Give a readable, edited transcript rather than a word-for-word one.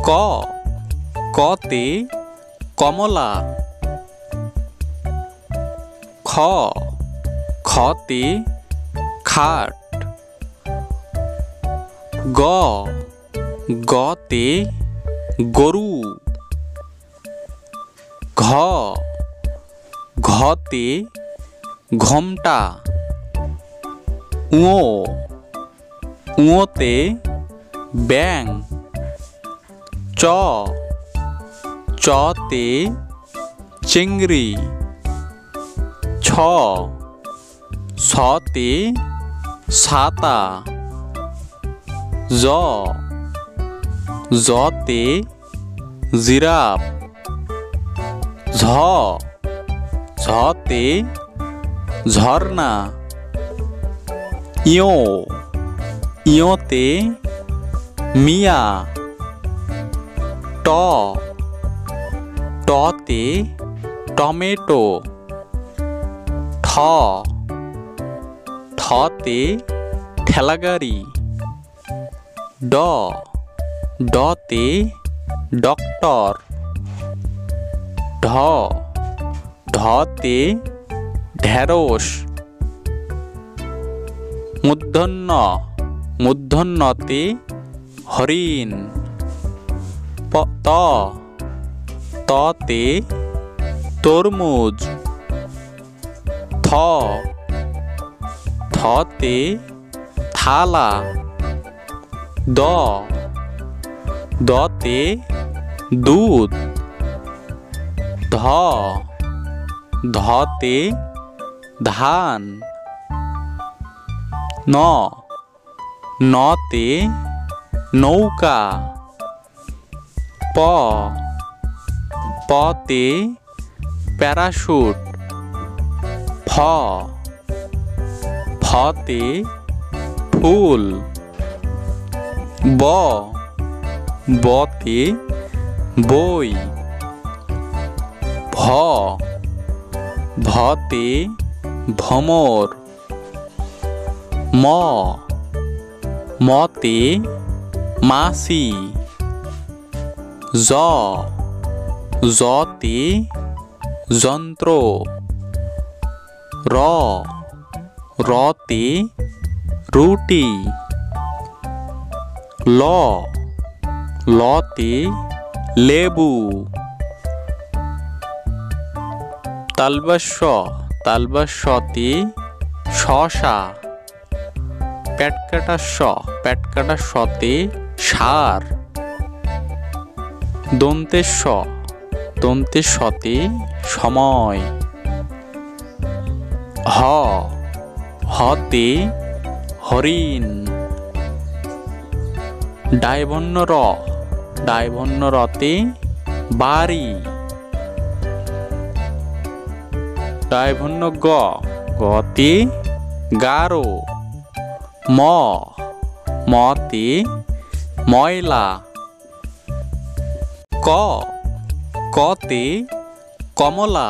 ক কতে কমলা। খ খতে খাট। গ গতে গরু। ঘ ঘতে ঘোমটা। ঙ ঙতে ব্যাঙ। চ চতে চিংড়ি। ছ ছতে ছাতা। জ জতে জিরাফ। ঝ ঝতে ঝর্ণা। ইয় ইয়তে মিয়া। ট টতে টমেটো। ঠ ঠতে ঠেলাগাড়ি। ড ডতে ডক্টর। ঢ ঢতে ঢেঁড়স। মূর্ধন্য মূর্ধন্যতে হরিণ। ত ততে তরমুজ। থ থতে থালা। দ দতে দুধ। ধ ধতে ধান। ন নতে নৌকা। প পতে প্যারাশুট। ফ ফতে ফুল। ব বতে বই। ভ ভতে ভমর। ম মতে মাছি। জ জতে যন্ত্র। র রতে রুটি। ল লতে লেবু। তালব্য তালব্যতে শশা। পেটকাটা পেটকাটা শতে সার। দন্তের শতে সময়। হ হতে হরিণ। ডায়ভন্য রতে বাড়ি। ডায়ভন্য গতে গারো। মতে ময়লা। ক কতে কমলা।